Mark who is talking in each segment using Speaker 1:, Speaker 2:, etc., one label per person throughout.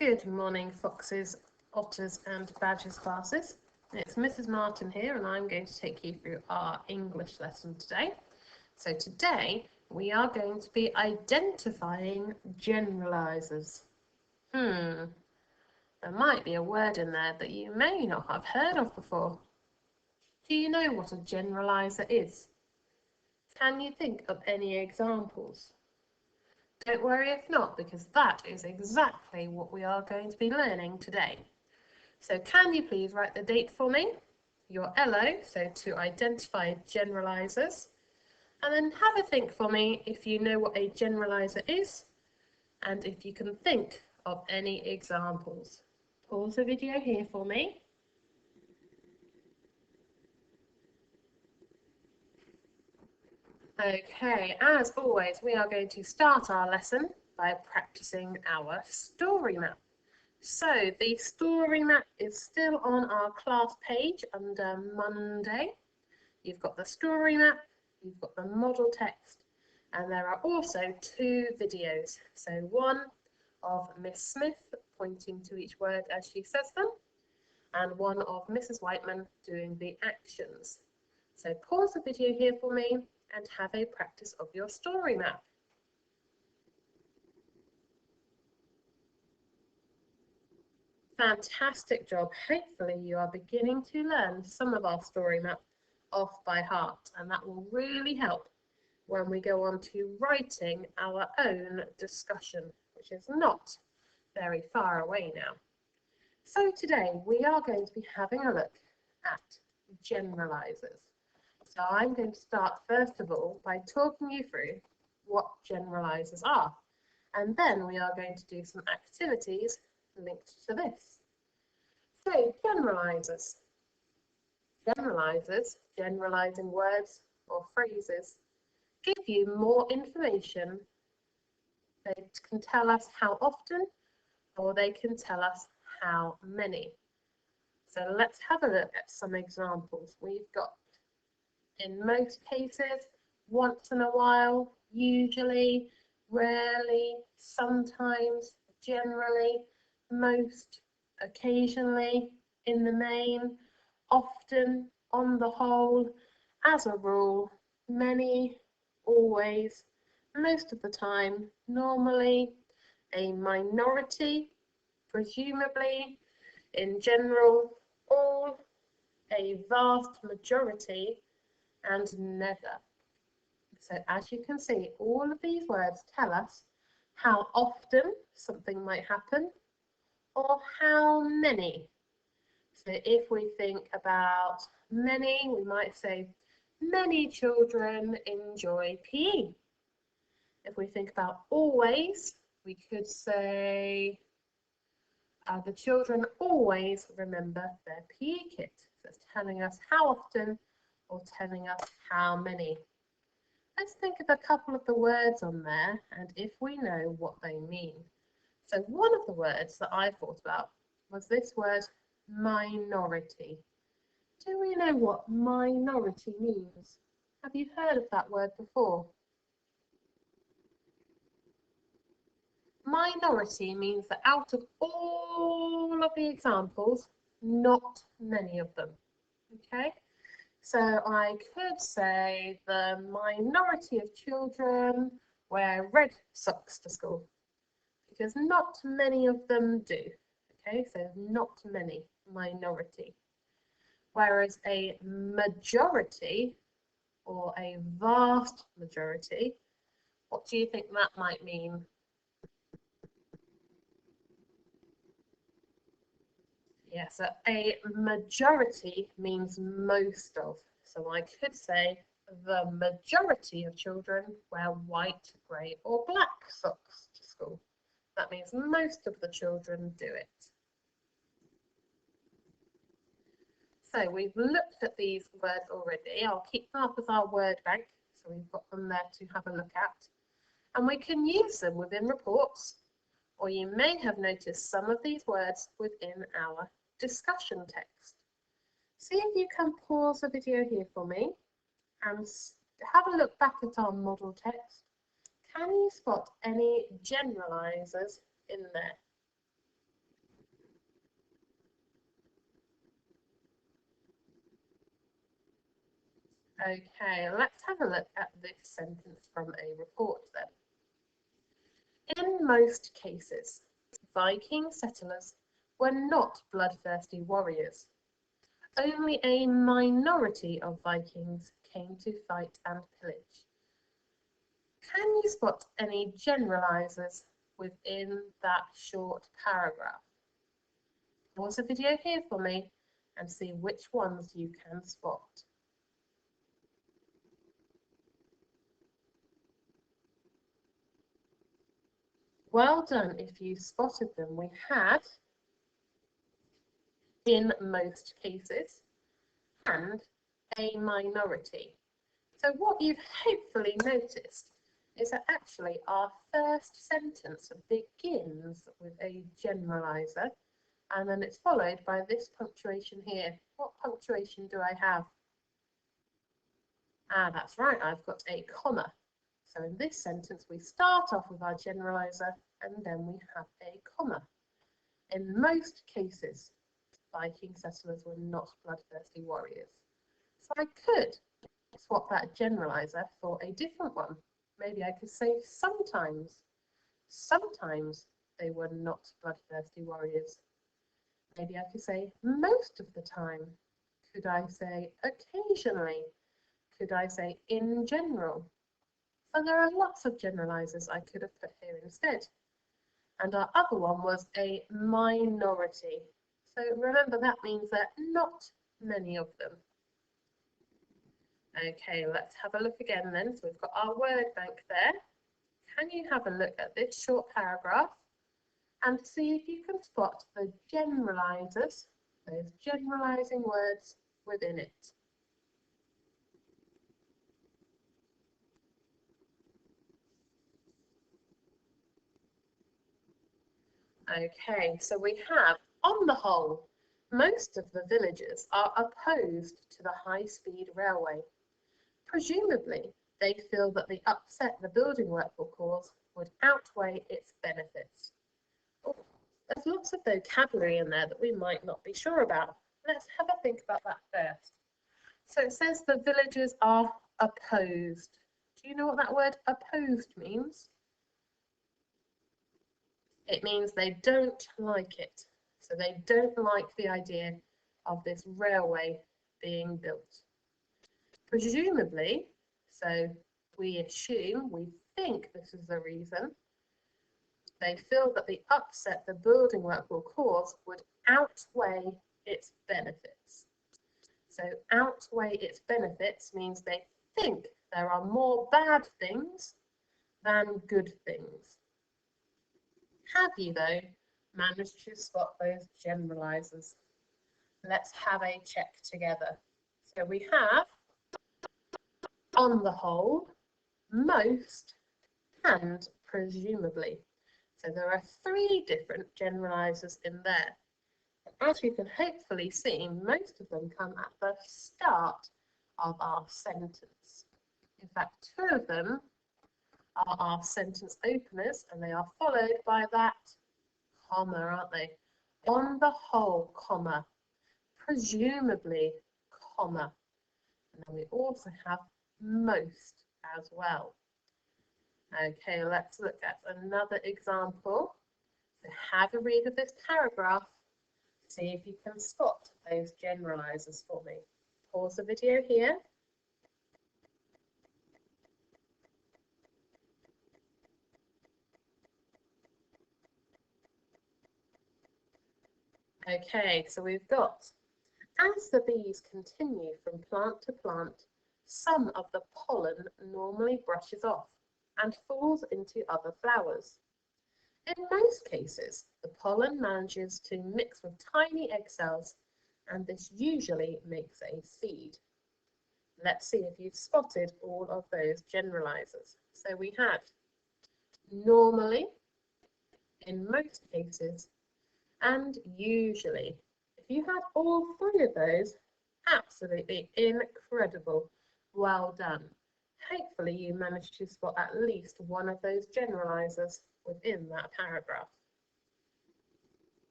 Speaker 1: Good morning, foxes, otters and badgers classes. It's Mrs. Martin here and I'm going to take you through our English lesson today. So today we are going to be identifying generalizers. There might be a word in there that you may not have heard of before. Do you know what a generalizer is? Can you think of any examples? Don't worry if not, because that is exactly what we are going to be learning today. So can you please write the date for me, your LO, so to identify generalizers, and then have a think for me if you know what a generalizer is and if you can think of any examples. Pause the video here for me. Okay, as always, we are going to start our lesson by practicing our story map. So the story map is still on our class page under Monday. You've got the story map, you've got the model text, and there are also two videos. So one of Miss Smith pointing to each word as she says them, and one of Mrs. Whiteman doing the actions. So pause the video here for me and have a practice of your story map. Fantastic job. Hopefully you are beginning to learn some of our story map off by heart, and that will really help when we go on to writing our own discussion, which is not very far away now. So today we are going to be having a look at generalizers. So I'm going to start first of all by talking you through what generalizers are, and then we are going to do some activities linked to this. So generalizers. Generalizers, generalizing words or phrases, give you more information. They can tell us how often, or they can tell us how many. So let's have a look at some examples. We've got, in most cases, once in a while, usually, rarely, sometimes, generally, most, occasionally, in the main, often, on the whole, as a rule, many, always, most of the time, normally, a minority, presumably, in general, all, a vast majority, and never. So as you can see, all of these words tell us how often something might happen or how many. So if we think about many, we might say many children enjoy PE. If we think about always, we could say the children always remember their PE kit. So it's telling us how often or telling us how many. Let's think of a couple of the words on there and if we know what they mean. So one of the words that I thought about was this word minority. Do we know what minority means? Have you heard of that word before? Minority means that out of all of the examples, not many of them. Okay? So I could say the minority of children wear red socks to school because not many of them do. Okay, so not many, minority. Whereas a majority or a vast majority, what do you think that might mean? Yeah, so a majority means most of. So I could say the majority of children wear white, grey or black socks to school. That means most of the children do it. So we've looked at these words already. I'll keep them up as our word bank, so we've got them there to have a look at. And we can use them within reports, or you may have noticed some of these words within our discussion text. See if you can pause the video here for me and have a look back at our model text. Can you spot any generalizers in there? Okay, let's have a look at this sentence from a report then. In most cases, Viking settlers were not bloodthirsty warriors. Only a minority of Vikings came to fight and pillage. Can you spot any generalizers within that short paragraph? Pause the video here for me and see which ones you can spot. Well done if you spotted them. We had in most cases and a minority. So what you've hopefully noticed is that actually our first sentence begins with a generalizer and then it's followed by this punctuation here. What punctuation do I have? Ah, that's right, I've got a comma. So in this sentence we start off with our generalizer and then we have a comma. In most cases, Viking settlers were not bloodthirsty warriors. So I could swap that generalizer for a different one. Maybe I could say sometimes. Sometimes they were not bloodthirsty warriors. Maybe I could say most of the time. Could I say occasionally? Could I say in general? So there are lots of generalizers I could have put here instead. And our other one was a minority. So remember that means there are not many of them. Okay, let's have a look again then. So we've got our word bank there. Can you have a look at this short paragraph and see if you can spot the generalizers, those generalizing words within it? Okay, so we have, on the whole, most of the villagers are opposed to the high-speed railway. Presumably, they feel that the upset the building work will cause would outweigh its benefits. Oh, there's lots of vocabulary in there that we might not be sure about. Let's have a think about that first. So it says the villagers are opposed. Do you know what that word opposed means? It means they don't like it. So they don't like the idea of this railway being built. Presumably, so we assume, we think this is the reason, they feel that the upset the building work will cause would outweigh its benefits. So outweigh its benefits means they think there are more bad things than good things. Have you, though, managed to spot those generalizers? Let's have a check together. So we have, on the whole, most, and presumably. So there are 3 different generalizers in there. And as you can hopefully see, most of them come at the start of our sentence. In fact, 2 of them are our sentence openers, and they are followed by that comma, aren't they? On the whole, comma, presumably, comma. And then we also have most as well. Okay, let's look at another example. So have a read of this paragraph. See if you can spot those generalizers for me. Pause the video here. Okay, so we've got, as the bees continue from plant to plant, some of the pollen normally brushes off and falls into other flowers. In most cases, the pollen manages to mix with tiny egg cells, and this usually makes a seed. Let's see if you've spotted all of those generalizers. So we had normally, in most cases, and usually. If you had all 3 of those, absolutely incredible. Well done. Hopefully you managed to spot at least one of those generalizers within that paragraph.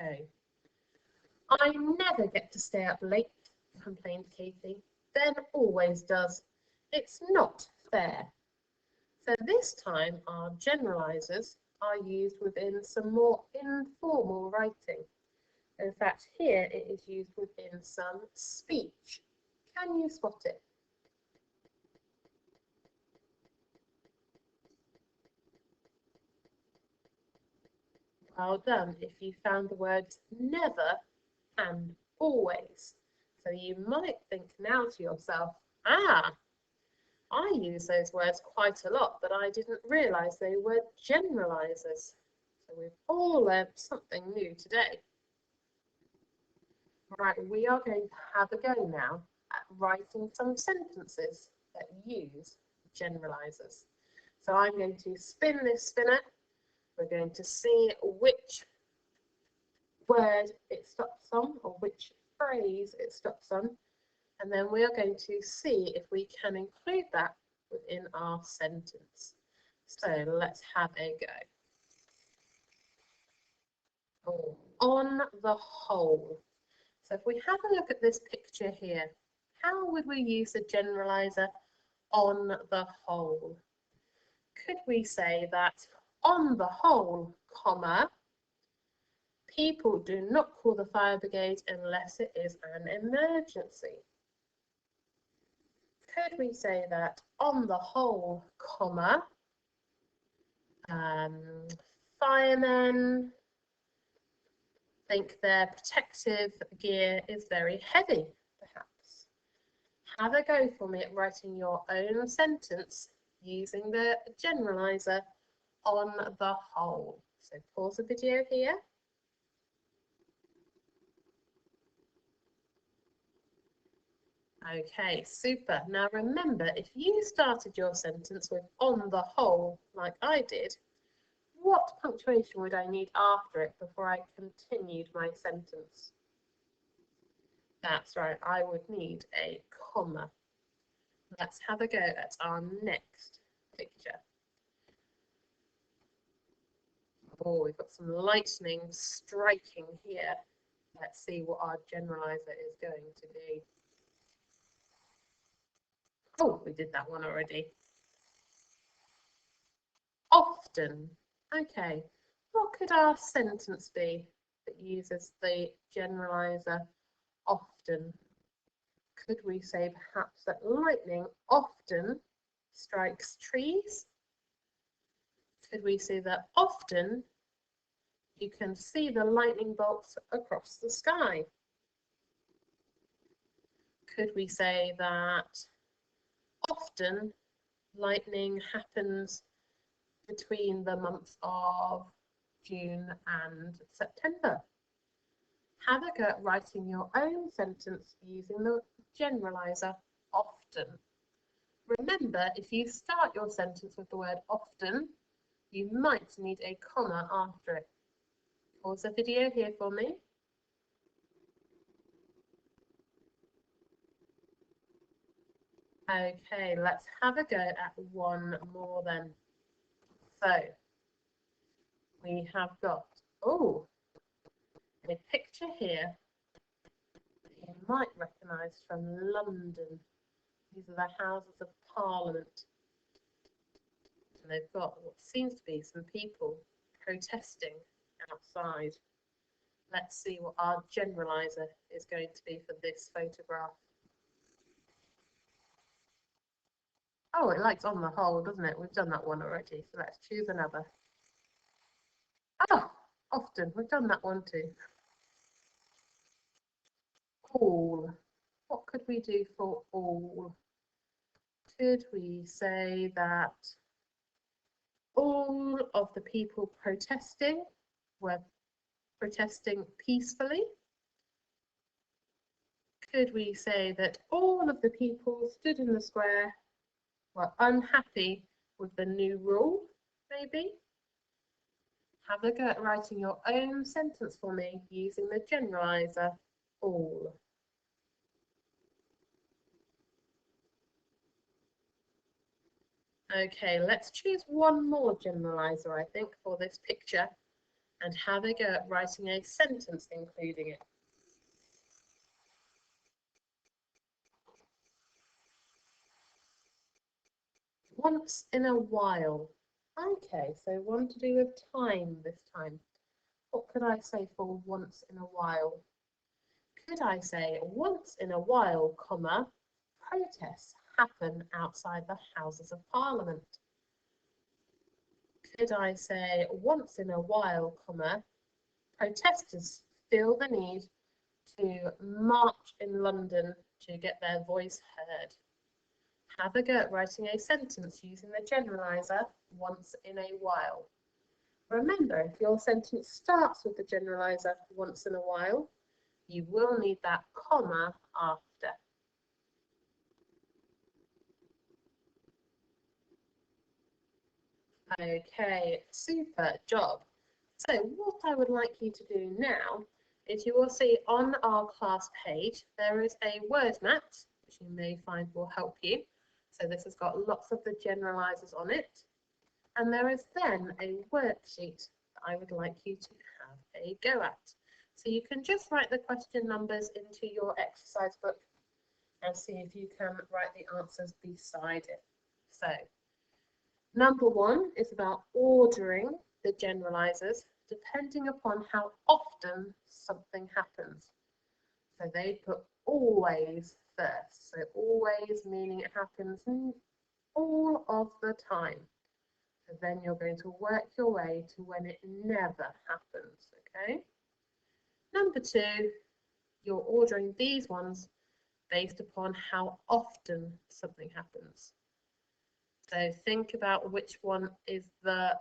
Speaker 1: Okay. I never get to stay up late complained Katie. Ben always does. It's not fair. So this time our generalizers are used within some more informal writing. In fact, here it is used within some speech. Can you spot it? Well done if you found the words never and always. So you might think now to yourself, I use those words quite a lot, but I didn't realise they were generalisers. So we've all learned something new today. Right, we are going to have a go now at writing some sentences that use generalisers. So I'm going to spin this spinner. We're going to see which word it stops on, or which phrase it stops on, and then we are going to see if we can include that within our sentence. So let's have a go. Oh, on the whole. So if we have a look at this picture here, how would we use the generalizer on the whole? Could we say that on the whole, comma, people do not call the fire brigade unless it is an emergency? Could we say that on the whole, comma, firemen think their protective gear is very heavy, perhaps? Have a go for me at writing your own sentence using the generalizer on the whole. So pause the video here. Okay, super. Now remember, if you started your sentence with on the whole, like I did, what punctuation would I need after it before I continued my sentence? That's right, I would need a comma. Let's have a go at our next picture. Oh, we've got some lightning striking here. Let's see what our generalizer is going to be. Oh, we did that one already. Often. Okay, what could our sentence be that uses the generalizer often? Could we say perhaps that lightning often strikes trees? Could we say that often you can see the lightning bolts across the sky? Could we say that often lightning happens between the months of June and September? Have a go at writing your own sentence using the generalizer often. Remember, if you start your sentence with the word often, you might need a comma after it. Pause the video here for me. Okay, let's have a go at one more then. So, we have got, a picture here you might recognise from London. These are the Houses of Parliament. And they've got what seems to be some people protesting outside. Let's see what our generalizer is going to be for this photograph. Oh, it likes on the whole, doesn't it? We've done that one already, so let's choose another. Oh, often. We've done that one too. All. What could we do for all? Could we say that all of the people protesting were protesting peacefully? Could we say that all of the people stood in the square were unhappy with the new rule, maybe? Have a go at writing your own sentence for me using the generalizer all. Okay, let's choose one more generalizer, I think, for this picture and have a go at writing a sentence including it. Once in a while. Okay, so one to do with time this time. What could I say for once in a while? Could I say once in a while, comma, protests happen outside the Houses of Parliament? Could I say once in a while, comma, protesters feel the need to march in London to get their voice heard? Have a go at writing a sentence using the generalizer once in a while. Remember, if your sentence starts with the generalizer once in a while, you will need that comma after. Okay, super job. So what I would like you to do now is you will see on our class page there is a word mat which you may find will help you. So this has got lots of the generalizers on it. And there is then a worksheet that I would like you to have a go at. So you can just write the question numbers into your exercise book and see if you can write the answers beside it. So number 1 is about ordering the generalizers depending upon how often something happens. So they put always first. So always meaning it happens all of the time. So then you're going to work your way to when it never happens, okay? Number 2, you're ordering these ones based upon how often something happens. So think about which one is the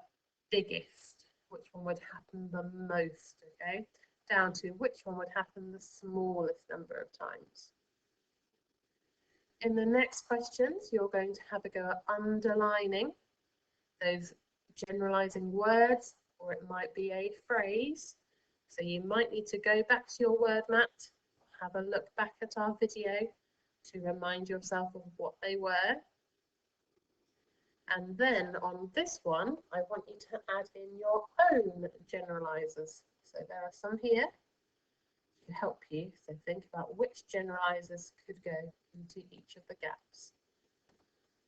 Speaker 1: biggest, which one would happen the most, okay? Down to which one would happen the smallest number of times. In the next questions, you're going to have a go at underlining those generalizing words, or it might be a phrase. So you might need to go back to your word mat, have a look back at our video to remind yourself of what they were. And then on this one, I want you to add in your own generalizers. So there are some here to help you. So think about which generalizers could go into each of the gaps.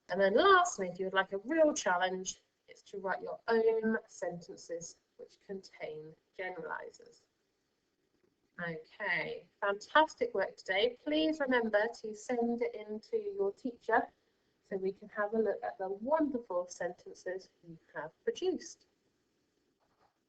Speaker 1: And then lastly, if you would like a real challenge, it's to write your own sentences which contain generalizers. Okay, fantastic work today. Please remember to send it in to your teacher so we can have a look at the wonderful sentences you have produced.